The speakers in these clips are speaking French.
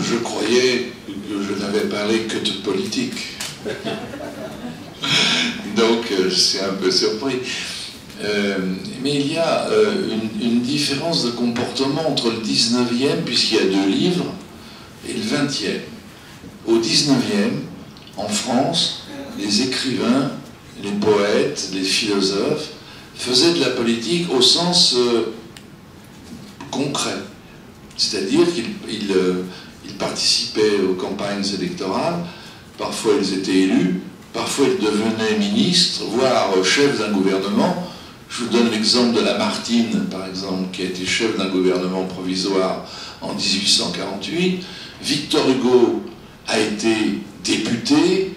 Je croyais que je n'avais parlé que de politique. Donc, je suis un peu surpris. Mais il y a une différence de comportement entre le 19e, puisqu'il y a 2 livres, et le 20e. Au 19e, en France, les écrivains, les poètes, les philosophes faisaient de la politique au sens concret. C'est-à-dire qu'ils participaient aux campagnes électorales, parfois ils étaient élus, parfois ils devenaient ministres, voire chefs d'un gouvernement. Je vous donne l'exemple de Lamartine, par exemple, qui a été chef d'un gouvernement provisoire en 1848. Victor Hugo a été député,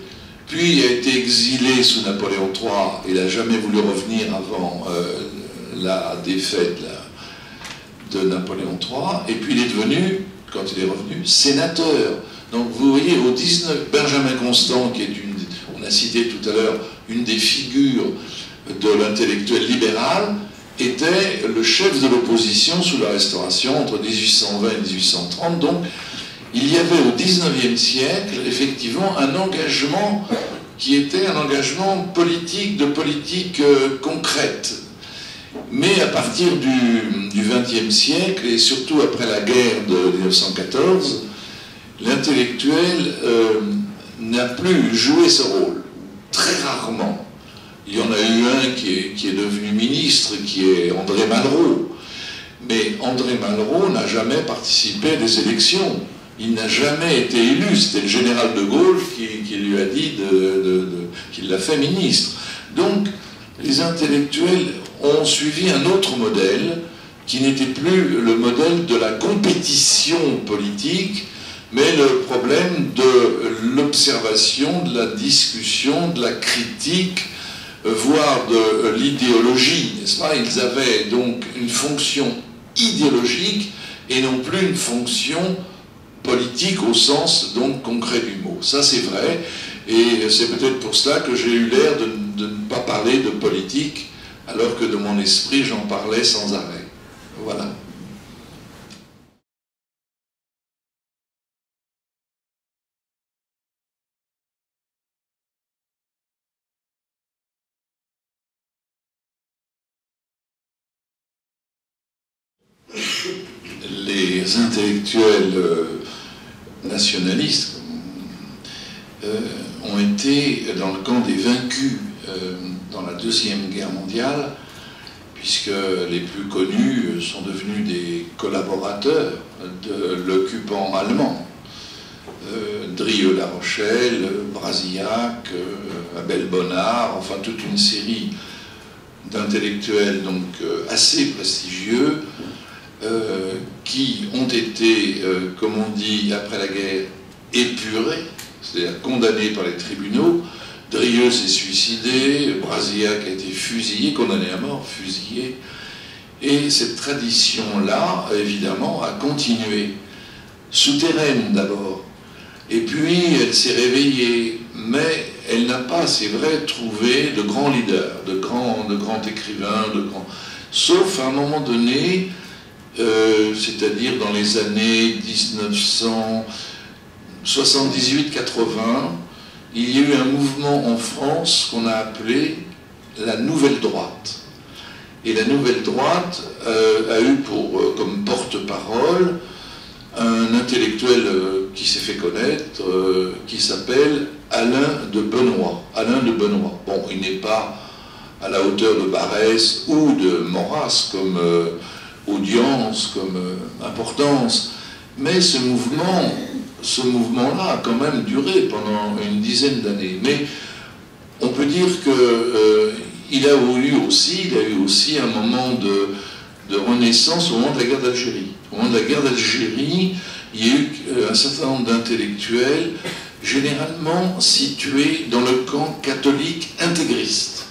puis a été exilé sous Napoléon III. Il n'a jamais voulu revenir avant la défaite de Napoléon III. Et puis il est devenu, quand il est revenu, sénateur. Donc vous voyez, au 19, Benjamin Constant, qui est on a cité tout à l'heure, une des figures de l'intellectuel libéral, était le chef de l'opposition sous la Restauration entre 1820 et 1830. Donc il y avait au XIXe siècle effectivement un engagement qui était un engagement politique, de politique concrète. Mais à partir du XXe siècle, et surtout après la guerre de 1914, l'intellectuel n'a plus joué ce rôle, très rarement. Il y en a eu un qui est devenu ministre, qui est André Malraux. Mais André Malraux n'a jamais participé à des élections. Il n'a jamais été élu. C'était le général de Gaulle qui lui a dit qu'il l'a fait ministre. Donc, les intellectuels ont suivi un autre modèle qui n'était plus le modèle de la compétition politique, mais le problème de l'observation, de la discussion, de la critique, voire de l'idéologie, n'est-ce pas? Ils avaient donc une fonction idéologique et non plus une fonction politique au sens donc concret du mot. Ça c'est vrai, et c'est peut-être pour cela que j'ai eu l'air de ne pas parler de politique, alors que de mon esprit j'en parlais sans arrêt. Voilà. Les intellectuels nationalistes ont été dans le camp des vaincus dans la Deuxième Guerre mondiale, puisque les plus connus sont devenus des collaborateurs de l'occupant allemand. Drieux-La Rochelle, Brasillac, Abel Bonnard, enfin toute une série d'intellectuels donc assez prestigieux qui ont été, comme on dit après la guerre, épurés, c'est-à-dire condamnés par les tribunaux. Drieux s'est suicidé, Brasillac a été fusillé, condamné à mort, fusillé. Et cette tradition-là, évidemment, a continué. Souterraine d'abord. Et puis, elle s'est réveillée. Mais elle n'a pas, c'est vrai, trouvé de grands leaders, de grands écrivains, sauf à un moment donné, c'est-à-dire dans les années 1978-80, il y a eu un mouvement en France qu'on a appelé la Nouvelle Droite. Et la Nouvelle Droite a eu comme porte-parole un intellectuel qui s'est fait connaître, qui s'appelle Alain de Benoît. Alain de Benoît. Bon, il n'est pas à la hauteur de Barrès ou de Maurras comme audience, comme importance, mais ce mouvement-là a quand même duré pendant une dizaine d'années. Mais on peut dire qu'il a eu aussi un moment de renaissance au moment de la guerre d'Algérie. Au moment de la guerre d'Algérie, il y a eu un certain nombre d'intellectuels, généralement situés dans le camp catholique intégriste.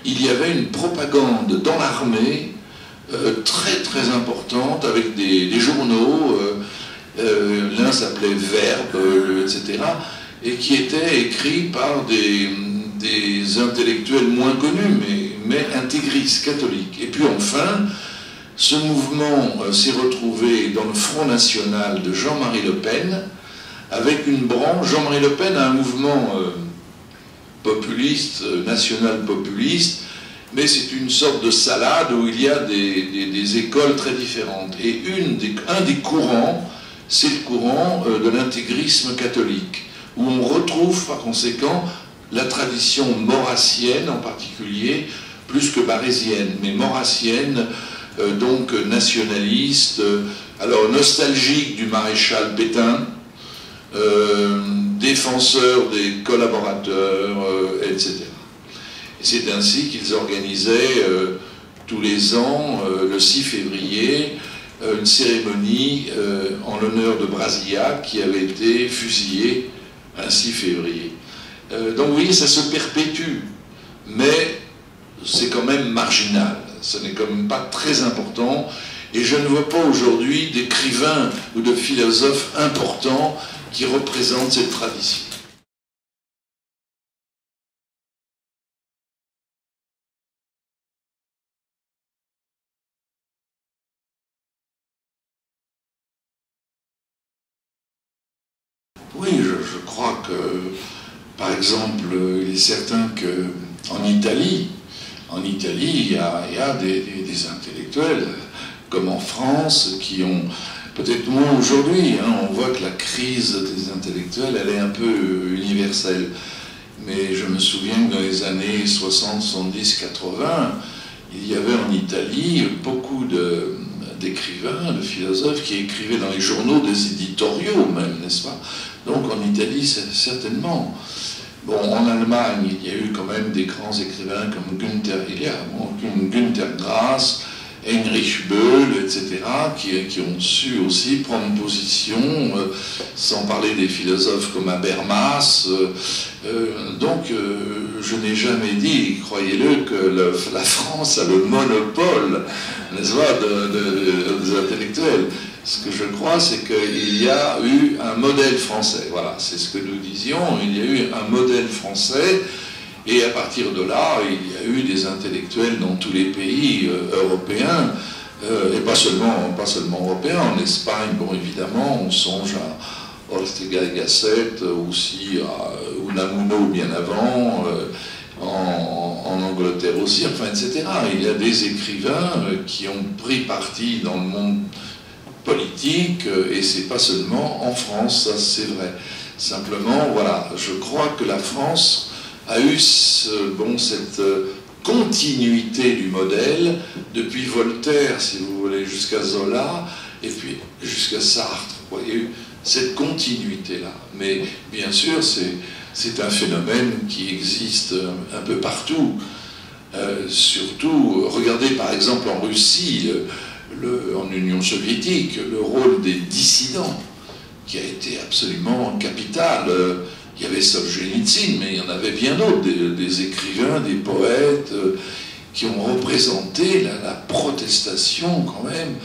Il y avait une propagande dans l'armée très très importante, avec des journaux, l'un s'appelait Verbe, etc., et qui était écrit par des intellectuels moins connus, mais intégristes, catholiques. Et puis enfin, ce mouvement s'est retrouvé dans le Front National de Jean-Marie Le Pen, avec une branche. Jean-Marie Le Pen a un mouvement populiste, national-populiste, mais c'est une sorte de salade où il y a des écoles très différentes. Et un des courants, c'est le courant de l'intégrisme catholique, où on retrouve par conséquent la tradition maurassienne en particulier, plus que barésienne, mais maurassienne, donc nationaliste, alors nostalgique du maréchal Pétain, défenseur des collaborateurs, etc. Et c'est ainsi qu'ils organisaient tous les ans, le 6 février, une cérémonie en l'honneur de Brasilia qui avait été fusillé un 6 février. Donc vous voyez, ça se perpétue, mais c'est quand même marginal, ce n'est quand même pas très important, et je ne vois pas aujourd'hui d'écrivains ou de philosophes importants qui représentent cette tradition. Oui, je crois que, par exemple, il est certain qu'en Italie, il y a des intellectuels, comme en France, qui ont, peut-être moins aujourd'hui, hein, on voit que la crise des intellectuels, elle est un peu universelle. Mais je me souviens que dans les années 60, 70, 80, il y avait en Italie beaucoup d'écrivains, de philosophes qui écrivaient dans les journaux des éditoriaux même, n'est-ce pas? Donc en Italie, certainement. Bon, en Allemagne, il y a eu quand même des grands écrivains comme Günter Grass, Heinrich Böll, etc., qui ont su aussi prendre position, sans parler des philosophes comme Habermas. Donc, je n'ai jamais dit, croyez-le, que la France a le monopole, n'est-ce pas, des intellectuels. Ce que je crois, c'est qu'il y a eu un modèle français. Voilà, c'est ce que nous disions. Il y a eu un modèle français, et à partir de là, il y a eu des intellectuels dans tous les pays européens, et pas seulement européens. En Espagne, bon, évidemment, on songe à Ortega y Gasset, aussi à Unamuno bien avant, en Angleterre aussi, enfin, etc. Il y a des écrivains qui ont pris parti dans le monde politique, et c'est pas seulement en France, ça c'est vrai. Simplement, voilà, je crois que la France a eu cette continuité du modèle depuis Voltaire, si vous voulez, jusqu'à Zola, et puis jusqu'à Sartre. Il y a eu cette continuité-là. Mais bien sûr, c'est un phénomène qui existe un peu partout. Surtout, regardez par exemple en Russie, en Union soviétique, le rôle des dissidents, qui a été absolument capital. Il y avait Solzhenitsyn, mais il y en avait bien d'autres, des écrivains, des poètes, qui ont représenté la protestation quand même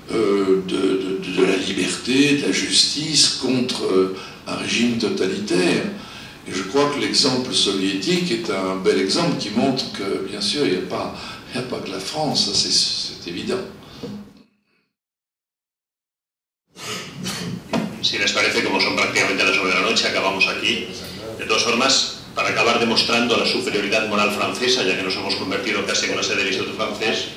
de la liberté, de la justice contre un régime totalitaire. Et je crois que l'exemple soviétique est un bel exemple qui montre que, bien sûr, il n'y a pas que la France, ça c'est évident. Si les parece, como son prácticamente las 9 de la noche, acabamos aquí. De todas formas, para acabar demostrando la superioridad moral francesa, ya que nos hemos convertido casi en una sede del Instituto francés,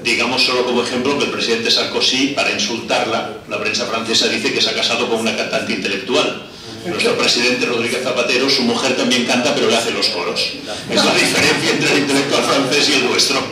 digamos solo como ejemplo que el presidente Sarkozy, para insultarla, la prensa francesa dice que se ha casado con una cantante intelectual. Nuestro presidente Rodríguez Zapatero, su mujer también canta, pero le hace los coros. Es la diferencia entre el intelectual francés y el nuestro.